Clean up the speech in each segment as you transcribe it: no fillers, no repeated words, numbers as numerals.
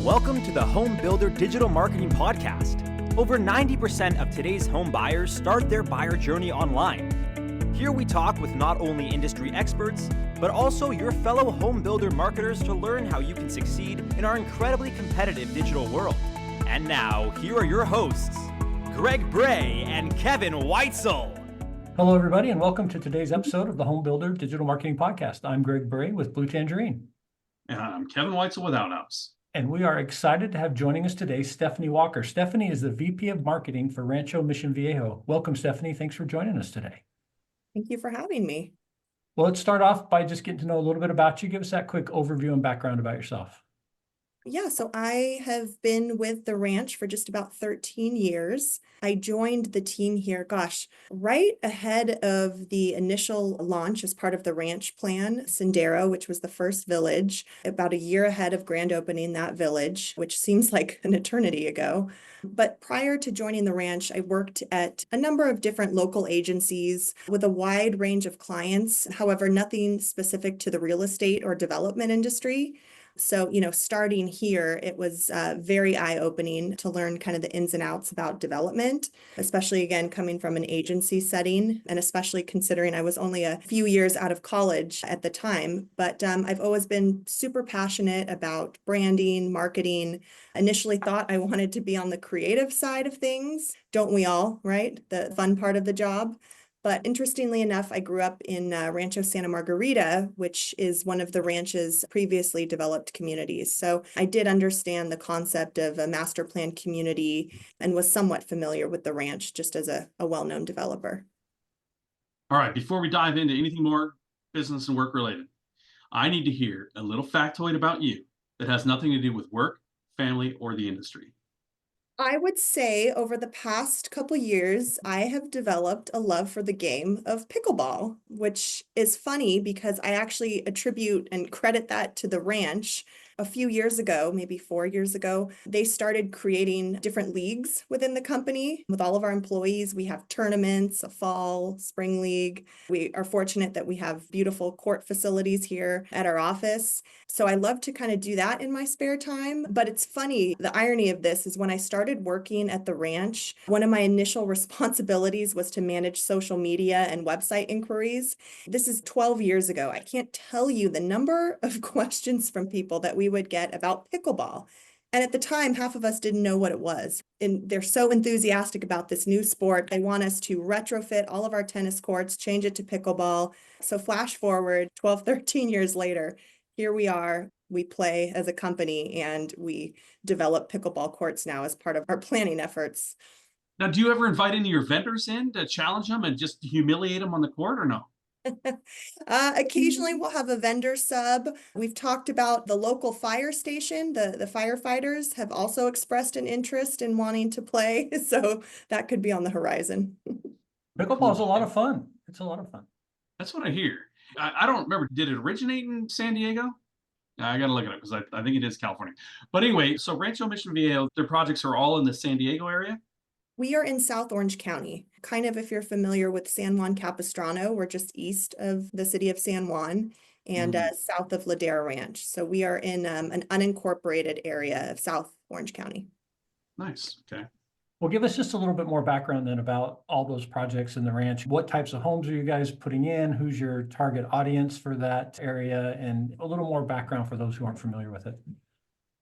Welcome to the Home Builder Digital Marketing Podcast. Over 90% of today's home buyers start their buyer journey online. Here we talk with not only industry experts, but also your fellow home builder marketers to learn how you can succeed in our incredibly competitive digital world. And now, here are your hosts, Greg Bray and Kevin Weitzel. Hello, everybody, and welcome to today's episode of the Home Builder Digital Marketing Podcast. I'm Greg Bray with Blue Tangerine. And I'm Kevin Weitzel with Outhouse. And we are excited to have joining us today Stephanie Walker. Stephanie is the VP of Marketing for Rancho Mission Viejo. Welcome, Stephanie. Thanks for joining us today. Thank you for having me. Well, let's start off by just getting to know a little bit about you. Give us that quick overview and background about yourself. Yeah, so I have been with the ranch for just about 13 years. I joined the team here, right ahead of the initial launch as part of the ranch plan, Sendero, which was the first village, about a year ahead of grand opening that village, which seems like an eternity ago. But prior to joining the ranch, I worked at a number of different local agencies with a wide range of clients, however, nothing specific to the real estate or development industry. So, starting here, it was very eye-opening to learn kind of the ins and outs about development, especially, again, coming from an agency setting, and especially considering I was only a few years out of college at the time. But I've always been super passionate about branding, marketing. Initially thought I wanted to be on the creative side of things. Don't we all, right? The fun part of the job. But interestingly enough, I grew up in Rancho Santa Margarita, which is one of the ranch's previously developed communities. So I did understand the concept of a master plan community and was somewhat familiar with the ranch just as a well-known developer. All right, before we dive into anything more business and work related, I need to hear a little factoid about you that has nothing to do with work, family, or the industry. I would say over the past couple years, I have developed a love for the game of pickleball, which is funny because I actually attribute and credit that to the ranch. A few years ago, maybe 4 years ago, they started creating different leagues within the company. With all of our employees, we have tournaments, a fall, spring league. We are fortunate that we have beautiful court facilities here at our office. So I love to kind of do that in my spare time. But it's funny, the irony of this is when I started working at the ranch, one of my initial responsibilities was to manage social media and website inquiries. This is 12 years ago. I can't tell you the number of questions from people that we would get about pickleball. And at the time, half of us didn't know what it was. And they're so enthusiastic about this new sport. They want us to retrofit all of our tennis courts, change it to pickleball. So flash forward 12, 13 years later, here we are. We play as a company and we develop pickleball courts now as part of our planning efforts. Now, do you ever invite any of your vendors in to challenge them and just humiliate them on the court or no? Occasionally we'll have a vendor sub. We've talked about the local fire station. The firefighters have also expressed an interest in wanting to play. So that could be on the horizon. Pickleball is a lot of fun. It's a lot of fun. That's what I hear. I don't remember. Did it originate in San Diego? I got to look it up because I think it is California. But anyway, so Rancho Mission Viejo, their projects are all in the San Diego area? We are in South Orange County, kind of if you're familiar with San Juan Capistrano, we're just east of the city of San Juan and south of Ladera Ranch. So we are in an unincorporated area of South Orange County. Nice. Okay. Well, give us just a little bit more background then about all those projects in the ranch. What types of homes are you guys putting in? Who's your target audience for that area? And a little more background for those who aren't familiar with it.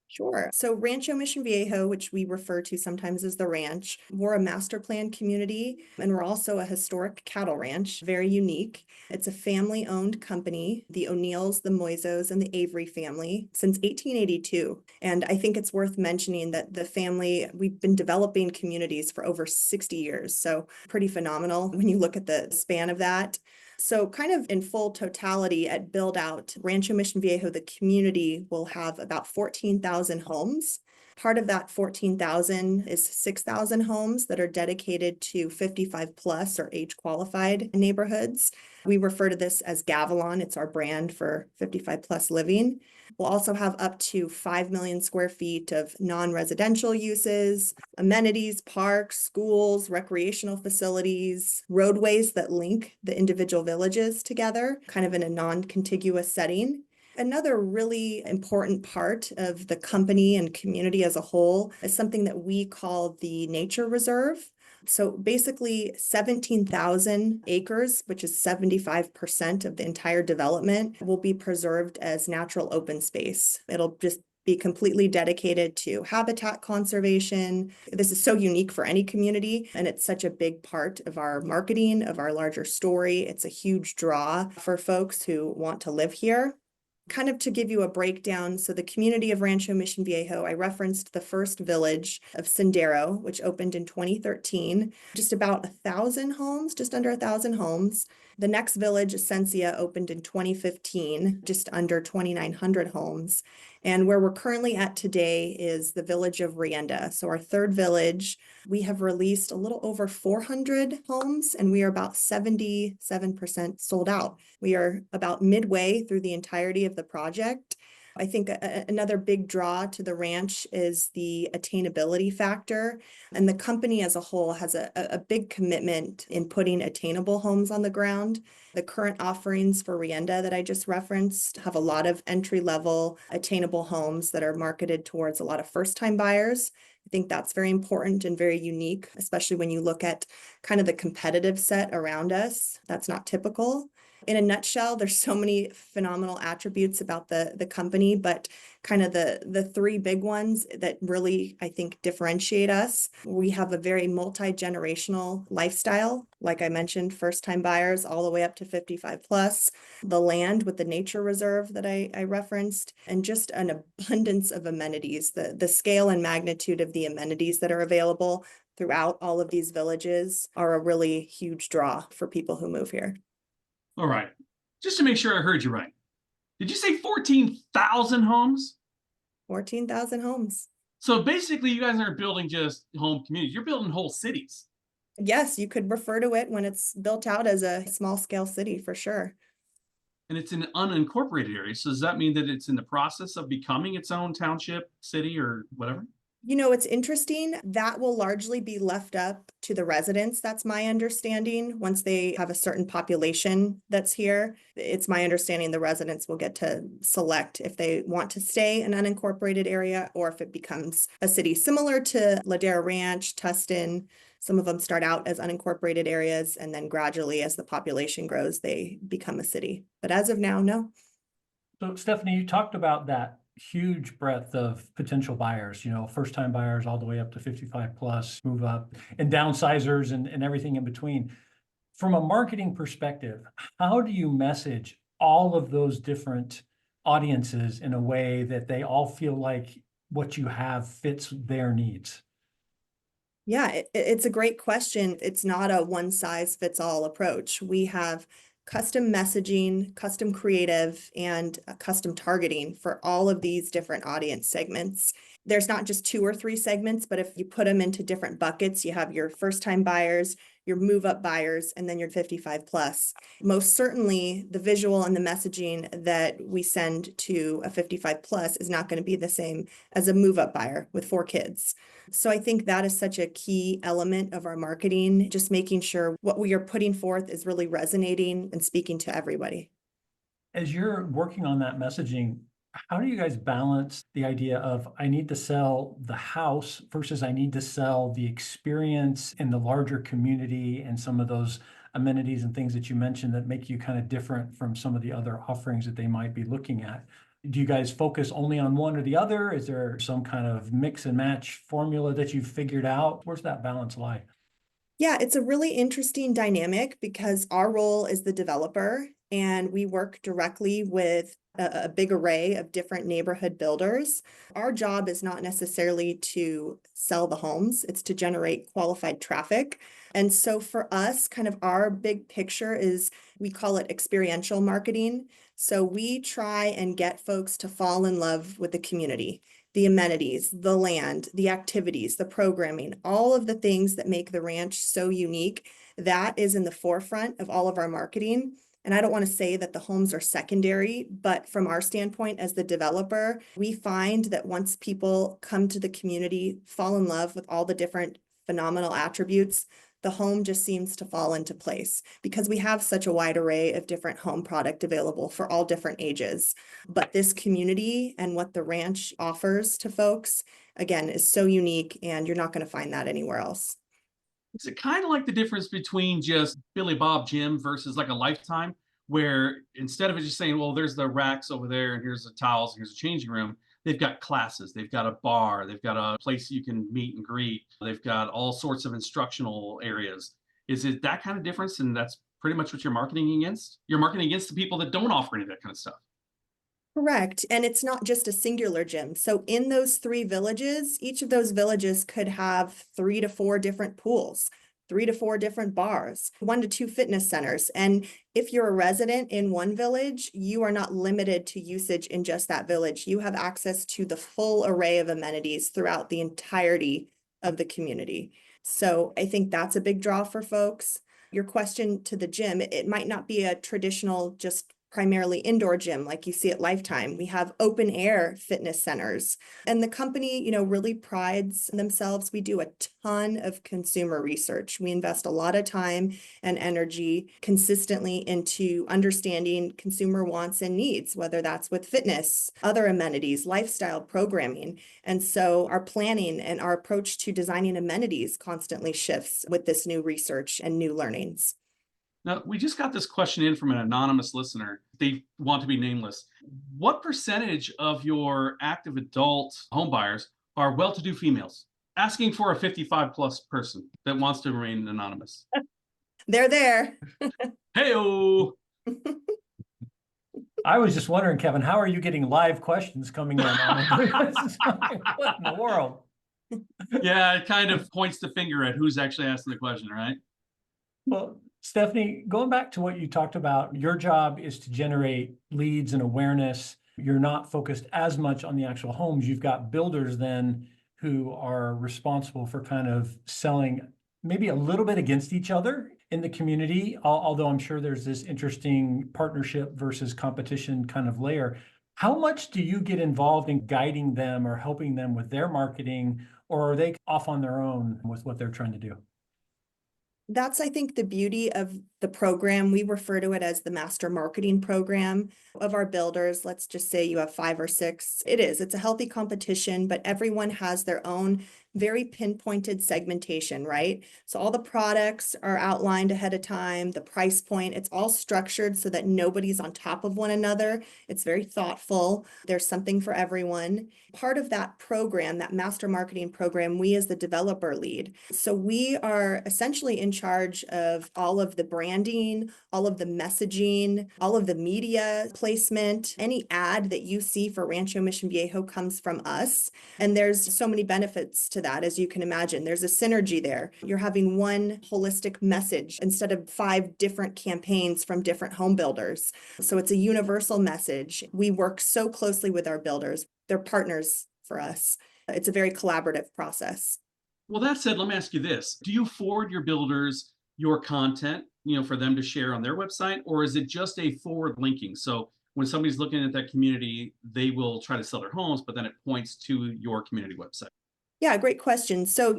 Sure. So Rancho Mission Viejo, which we refer to sometimes as the ranch, we're a master plan community, and we're also a historic cattle ranch, very unique. It's a family-owned company, the O'Neills, the Moisos, and the Avery family since 1882. And I think it's worth mentioning that the family, we've been developing communities for over 60 years. So pretty phenomenal when you look at the span of that. So kind of in full totality at build out, Rancho Mission Viejo, the community will have about 14,000 homes. Part of that 14,000 is 6,000 homes that are dedicated to 55 plus or age qualified neighborhoods. We refer to this as Gavilon. It's our brand for 55 plus living. We'll also have up to 5 million square feet of non-residential uses, amenities, parks, schools, recreational facilities, roadways that link the individual villages together, kind of in a non-contiguous setting. Another really important part of the company and community as a whole is something that we call the nature reserve. So basically 17,000 acres, which is 75% of the entire development, will be preserved as natural open space. It'll just be completely dedicated to habitat conservation. This is so unique for any community, and it's such a big part of our marketing, of our larger story. It's a huge draw for folks who want to live here. Kind of to give you a breakdown, so the community of Rancho Mission Viejo, I referenced the first village of Sendero, which opened in 2013, just about 1,000 homes, just under 1,000 homes. The next village, Esencia, opened in 2015, just under 2,900 homes. And where we're currently at today is the village of Rienda. So our third village, we have released a little over 400 homes, and we are about 77% sold out. We are about midway through the entirety of the project. I think another big draw to the ranch is the attainability factor. And the company as a whole has a big commitment in putting attainable homes on the ground. The current offerings for Rienda that I just referenced have a lot of entry-level attainable homes that are marketed towards a lot of first-time buyers. I think that's very important and very unique, especially when you look at kind of the competitive set around us. That's not typical. In a nutshell, there's so many phenomenal attributes about the company, but kind of the three big ones that really, I think, differentiate us. We have a very multi-generational lifestyle. Like I mentioned, first-time buyers all the way up to 55 plus, the land with the nature reserve that I referenced, and just an abundance of amenities. The scale and magnitude of the amenities that are available throughout all of these villages are a really huge draw for people who move here. All right. Just to make sure I heard you right. Did you say 14,000 homes? 14,000 homes. So basically, you guys aren't building just home communities. You're building whole cities. Yes, you could refer to it when it's built out as a small scale city for sure. And it's in unincorporated areas. So does that mean that it's in the process of becoming its own township, city, or whatever? You know, it's interesting. That will largely be left up to the residents. That's my understanding. Once they have a certain population that's here, it's my understanding the residents will get to select if they want to stay in an unincorporated area or if it becomes a city, similar to Ladera Ranch, Tustin. Some of them start out as unincorporated areas, and then gradually, as the population grows, they become a city. But as of now, no. So Stephanie, you talked about that huge breadth of potential buyers, first-time buyers all the way up to 55 plus, move up, and downsizers and everything in between. From a marketing perspective, how do you message all of those different audiences in a way that they all feel like what you have fits their needs? Yeah, it's a great question. It's not a one size fits all approach. We have custom messaging, custom creative, and custom targeting for all of these different audience segments. There's not just 2 or 3 segments, but if you put them into different buckets, you have your first time buyers, your move up buyers, and then your 55 plus. Most certainly the visual and the messaging that we send to a 55 plus is not going to be the same as a move up buyer with 4 kids. So I think that is such a key element of our marketing, just making sure what we are putting forth is really resonating and speaking to everybody. As you're working on that messaging, how do you guys balance the idea of I need to sell the house versus I need to sell the experience in the larger community and some of those amenities and things that you mentioned that make you kind of different from some of the other offerings that they might be looking at? Do you guys focus only on one or the other? Is there some kind of mix and match formula that you've figured out? Where's that balance lie? Yeah, it's a really interesting dynamic because our role is the developer and we work directly with a big array of different neighborhood builders. Our job is not necessarily to sell the homes, it's to generate qualified traffic. And so for us, kind of our big picture is we call it experiential marketing. So we try and get folks to fall in love with the community, the amenities, the land, the activities, the programming, all of the things that make the ranch so unique. That is in the forefront of all of our marketing. And I don't want to say that the homes are secondary, but from our standpoint as the developer, we find that once people come to the community, fall in love with all the different phenomenal attributes the home just seems to fall into place because we have such a wide array of different home product available for all different ages. But this community and what the ranch offers to folks, again, is so unique, and you're not going to find that anywhere else. Is it kind of like the difference between just Billy Bob Gym versus like a Lifetime, where instead of it just saying, well, there's the racks over there and here's the towels, and here's a changing room, they've got classes, they've got a bar, they've got a place you can meet and greet, they've got all sorts of instructional areas. Is it that kind of difference? And that's pretty much what you're marketing against? You're marketing against the people that don't offer any of that kind of stuff. Correct. And it's not just a singular gym. So in those 3 villages, each of those villages could have 3 to 4 different pools, 3 to 4 different bars, 1 to 2 fitness centers. And if you're a resident in one village, you are not limited to usage in just that village. You have access to the full array of amenities throughout the entirety of the community. So I think that's a big draw for folks. Your question to the gym, it might not be a traditional, just primarily indoor gym like you see at Lifetime. We have open air fitness centers, and the company, really prides themselves. We do a ton of consumer research. We invest a lot of time and energy consistently into understanding consumer wants and needs, whether that's with fitness, other amenities, lifestyle programming. And so our planning and our approach to designing amenities constantly shifts with this new research and new learnings. Now, we just got this question in from an anonymous listener. They want to be nameless. What percentage of your active adult home buyers are well-to-do females? Asking for a 55 plus person that wants to remain anonymous. They're there. Hey-o! I was just wondering, Kevin, how are you getting live questions coming in? What in the world? Yeah, it kind of points the finger at who's actually asking the question, right? Well, Stephanie, going back to what you talked about, your job is to generate leads and awareness. You're not focused as much on the actual homes. You've got builders then who are responsible for kind of selling maybe a little bit against each other in the community, although I'm sure there's this interesting partnership versus competition kind of layer. How much do you get involved in guiding them or helping them with their marketing, or are they off on their own with what they're trying to do? That's, I think, the beauty of the program. We refer to it as the master marketing program of our builders. Let's just say you have 5 or 6. It's a healthy competition, but everyone has their own very pinpointed segmentation, right? So all the products are outlined ahead of time, the price point, it's all structured so that nobody's on top of one another. It's very thoughtful. There's something for everyone. Part of that program, that master marketing program, we as the developer lead. So we are essentially in charge of all of the branding, all of the messaging, all of the media placement. Any ad that you see for Rancho Mission Viejo comes from us. And there's so many benefits to that, as you can imagine. There's a synergy there. You're having one holistic message instead of 5 different campaigns from different home builders. So it's a universal message. We work so closely with our builders. They're partners for us. It's a very collaborative process. Well, that said, let me ask you this. Do you forward your builders your content, for them to share on their website, or is it just a forward linking? So when somebody's looking at that community, they will try to sell their homes, but then it points to your community website. Yeah, great question. So,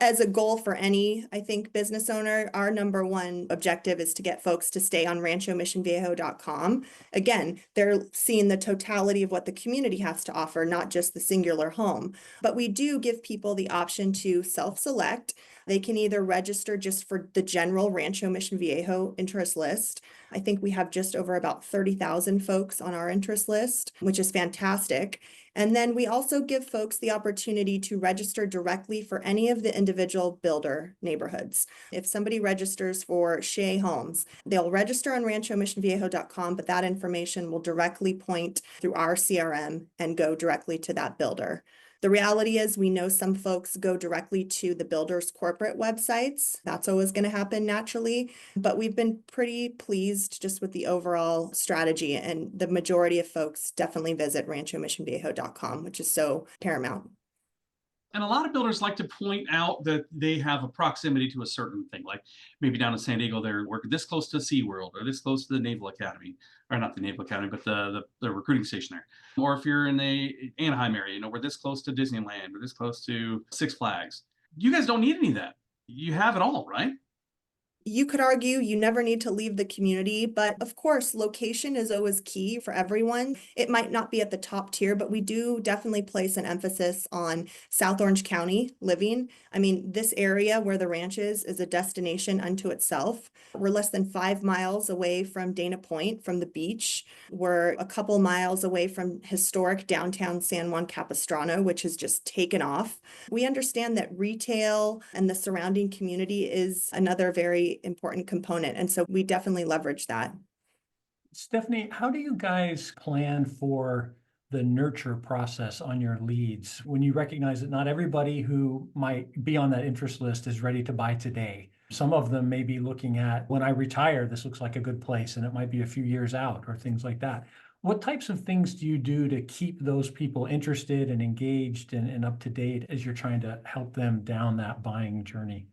as a goal for any, I think, business owner, our number one objective is to get folks to stay on ranchomissionviejo.com. Again, they're seeing the totality of what the community has to offer, not just the singular home. But we do give people the option to self-select. They can either register just for the general Rancho Mission Viejo interest list. I think we have just over about 30,000 folks on our interest list, which is fantastic. And then we also give folks the opportunity to register directly for any of the individual builder neighborhoods. If somebody registers for Shea Homes, they'll register on ranchomissionviejo.com, but that information will directly point through our CRM and go directly to that builder. The reality is we know some folks go directly to the builder's corporate websites. That's always going to happen naturally, but we've been pretty pleased just with the overall strategy, and the majority of folks definitely visit ranchomissionviejo.com, which is so paramount. And a lot of builders like to point out that they have a proximity to a certain thing, like maybe down in San Diego, they're working this close to SeaWorld or this close to the Naval Academy, or not the Naval Academy, but the recruiting station there. Or if you're in the Anaheim area, we're this close to Disneyland, we're this close to Six Flags. You guys don't need any of that. you have it all, right? You could argue you never need to leave the community, but of course, location is always key for everyone. It might not be at the top tier, but we do definitely place an emphasis on South Orange County living. I mean, this area where the ranch is a destination unto itself. We're less than 5 miles away from Dana Point, from the beach. We're a couple miles away from historic downtown San Juan Capistrano, which has just taken off. We understand that retail and the surrounding community is another very important component. And so we definitely leverage that. Stephanie, how do you guys plan for the nurture process on your leads when you recognize that not everybody who might be on that interest list is ready to buy today? Some of them may be looking at, when I retire, this looks like a good place, and it might be a few years out or things like that. What types of things do you do to keep those people interested and engaged and up to date as you're trying to help them down that buying journey?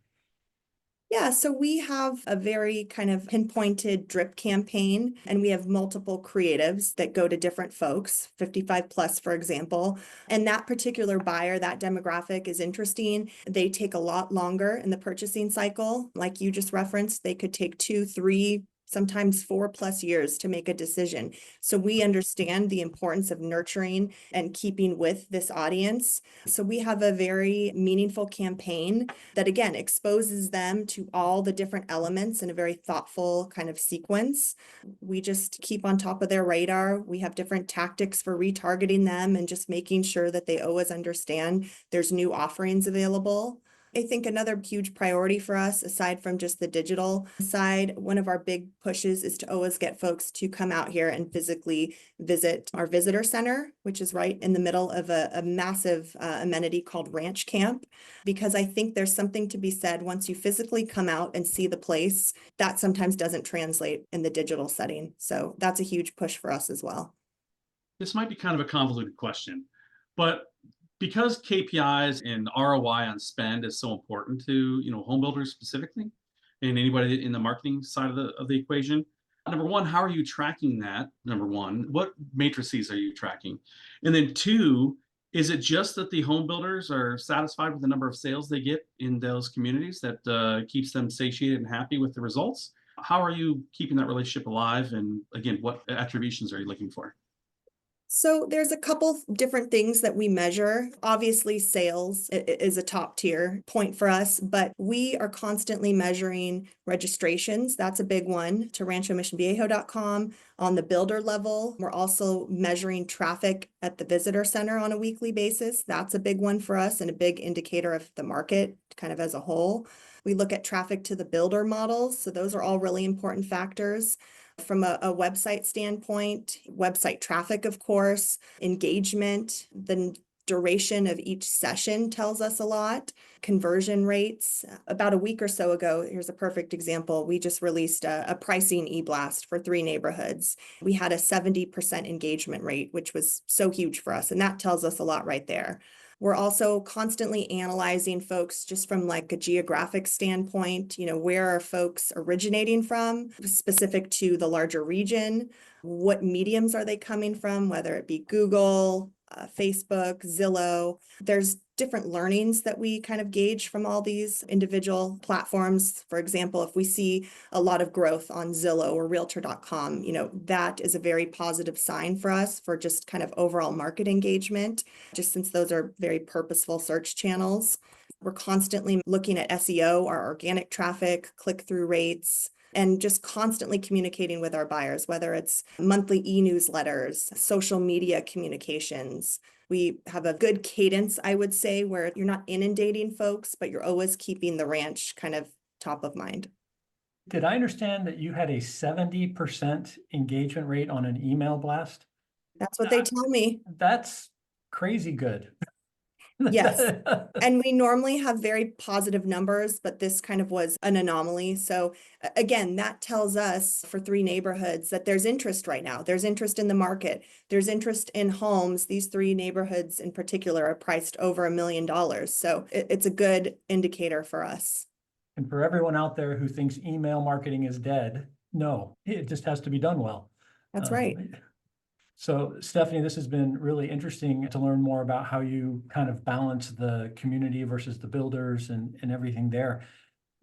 Yeah, so we have a very kind of pinpointed drip campaign, and we have multiple creatives that go to different folks, 55 plus, for example. And that particular buyer, that demographic is interesting. They take a lot longer in the purchasing cycle. Like you just referenced, they could take 2, 3, sometimes 4+ years to make a decision. So we understand the importance of nurturing and keeping with this audience. So we have a very meaningful campaign that again exposes them to all the different elements in a very thoughtful kind of sequence. We just keep on top of their radar. We have different tactics for retargeting them and just making sure that they always understand there's new offerings available. I think another huge priority for us, aside from just the digital side, one of our big pushes is to always get folks to come out here and physically visit our visitor center, which is right in the middle of a massive amenity called Ranch Camp, because I think there's something to be said once you physically come out and see the place, that sometimes doesn't translate in the digital setting. So that's a huge push for us as well. This might be kind of a convoluted question, but because KPIs and ROI on spend is so important to home builders specifically, and anybody in the marketing side of the equation. Number one, how are you tracking that? Number one, what matrices are you tracking? And then two, is it just that the home builders are satisfied with the number of sales they get in those communities that keeps them satiated and happy with the results? How are you keeping that relationship alive? And again, what attributions are you looking for? So there's a couple different things that we measure. Obviously, sales is a top tier point for us, but we are constantly measuring registrations. That's a big one to ranchomissionviejo.com. On the builder level, we're also measuring traffic at the visitor center on a weekly basis. That's a big one for us and a big indicator of the market kind of as a whole. We look at traffic to the builder models. So those are all really important factors. From a website standpoint, website traffic, of course, engagement, the duration of each session tells us a lot. Conversion rates. About a week or so ago, here's a perfect example. We just released a pricing e-blast for 3 neighborhoods. We had a 70% engagement rate, which was so huge for us. And that tells us a lot right there. We're also constantly analyzing folks just from like a geographic standpoint, where are folks originating from, specific to the larger region, what mediums are they coming from, whether it be Google, Facebook, Zillow. There's different learnings that we kind of gauge from all these individual platforms. For example, if we see a lot of growth on Zillow or Realtor.com, that is a very positive sign for us for just kind of overall market engagement, just since those are very purposeful search channels. We're constantly looking at SEO, our organic traffic, click-through rates, and just constantly communicating with our buyers, whether it's monthly e-newsletters, social media communications. We have a good cadence, I would say, where you're not inundating folks, but you're always keeping the ranch kind of top of mind. Did I understand that you had a 70% engagement rate on an email blast? That's what they tell me. That's crazy good. Yes. And we normally have very positive numbers, but this kind of was an anomaly. So again, that tells us for 3 neighborhoods that there's interest right now. There's interest in the market. There's interest in homes. These 3 neighborhoods in particular are priced over $1 million. So it's a good indicator for us. And for everyone out there who thinks email marketing is dead, no, it just has to be done well. That's right. So Stephanie, this has been really interesting to learn more about how you kind of balance the community versus the builders and everything there.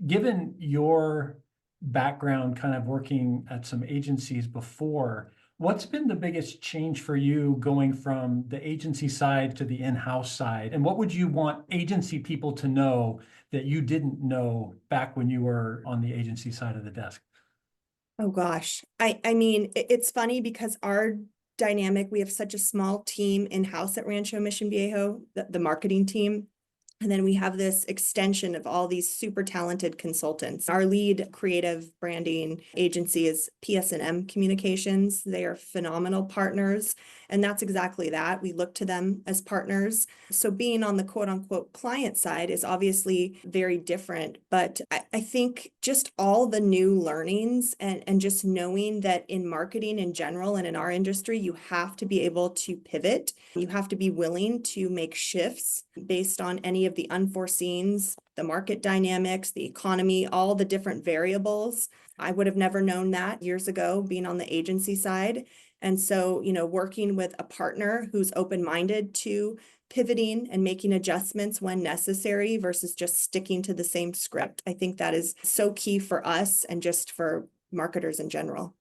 Given your background kind of working at some agencies before, what's been the biggest change for you going from the agency side to the in-house side? And what would you want agency people to know that you didn't know back when you were on the agency side of the desk? Oh gosh. I mean, it's funny because our dynamic, we have such a small team in-house at Rancho Mission Viejo, the marketing team. And then we have this extension of all these super talented consultants. Our lead creative branding agency is PS&M Communications. They are phenomenal partners. And that's exactly that. We look to them as partners. So being on the quote unquote client side is obviously very different. But I think just all the new learnings and just knowing that in marketing in general and in our industry, you have to be able to pivot. You have to be willing to make shifts based on any of the unforeseens, the market dynamics, the economy, all the different variables. I would have never known that years ago being on the agency side. And so, working with a partner who's open-minded to pivoting and making adjustments when necessary versus just sticking to the same script, I think that is so key for us and just for marketers in general.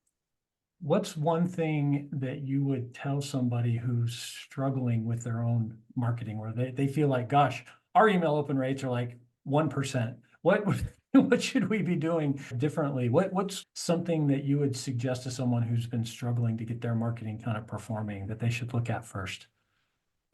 What's one thing that you would tell somebody who's struggling with their own marketing, where they feel like, gosh, our email open rates are like 1%. What should we be doing differently? What's something that you would suggest to someone who's been struggling to get their marketing kind of performing that they should look at first?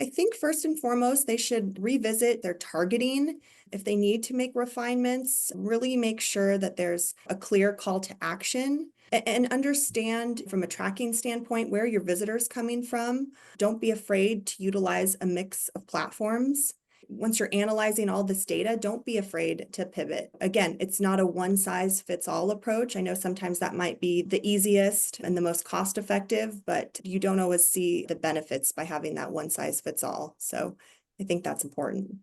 I think first and foremost, they should revisit their targeting. If they need to make refinements, really make sure that there's a clear call to action and understand from a tracking standpoint where your visitors coming from. Don't be afraid to utilize a mix of platforms. Once you're analyzing all this data, don't be afraid to pivot. Again, it's not a one size fits all approach. I know sometimes that might be the easiest and the most cost effective, but you don't always see the benefits by having that one size fits all. So I think that's important.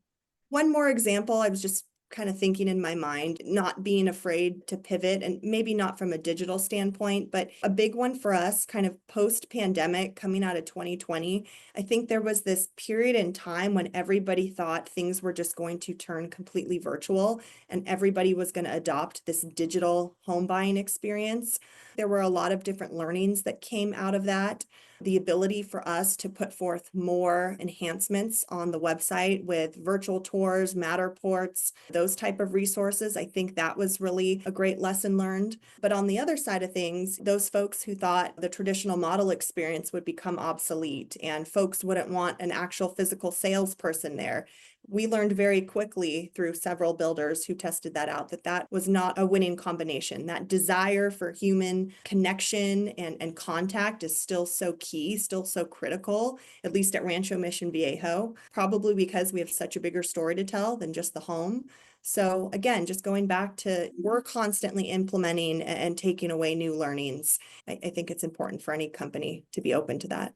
One more example, I was just kind of thinking in my mind, not being afraid to pivot, and maybe not from a digital standpoint, but a big one for us kind of post-pandemic coming out of 2020. I think there was this period in time when everybody thought things were just going to turn completely virtual and everybody was going to adopt this digital home buying experience. There were a lot of different learnings that came out of that. The ability for us to put forth more enhancements on the website with virtual tours, Matterports, those type of resources. I think that was really a great lesson learned. But on the other side of things, those folks who thought the traditional model experience would become obsolete and folks wouldn't want an actual physical salesperson there. We learned very quickly through several builders who tested that out that was not a winning combination. That desire for human connection and contact is still so key, still so critical, at least at Rancho Mission Viejo, probably because we have such a bigger story to tell than just the home. So again, just going back to we're constantly implementing and taking away new learnings. I think it's important for any company to be open to that.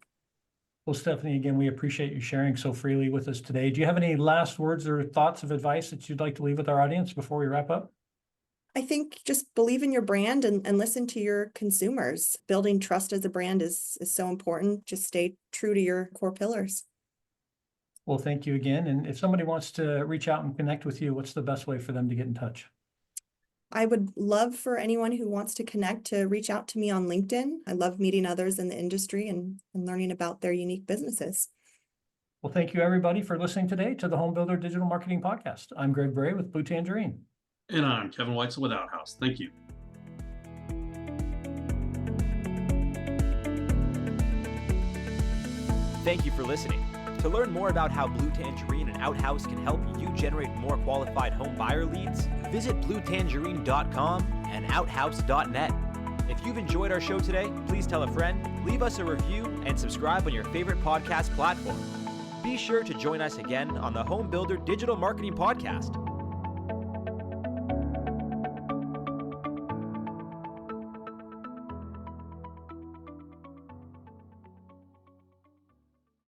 Well, Stephanie, again, we appreciate you sharing so freely with us today. Do you have any last words or thoughts of advice that you'd like to leave with our audience before we wrap up? I think just believe in your brand and listen to your consumers. Building trust as a brand is so important. Just stay true to your core pillars. Well, thank you again. And if somebody wants to reach out and connect with you, what's the best way for them to get in touch? I would love for anyone who wants to connect to reach out to me on LinkedIn. I love meeting others in the industry and learning about their unique businesses. Well, thank you everybody for listening today to the Home Builder Digital Marketing Podcast. I'm Greg Bray with Blue Tangerine. And I'm Kevin Weitzel with Outhouse. Thank you. Thank you for listening. To learn more about how Blue Tangerine and Outhouse can help you generate more qualified home buyer leads, visit bluetangerine.com and outhouse.net. If you've enjoyed our show today, please tell a friend, leave us a review, and subscribe on your favorite podcast platform. Be sure to join us again on the Home Builder Digital Marketing Podcast.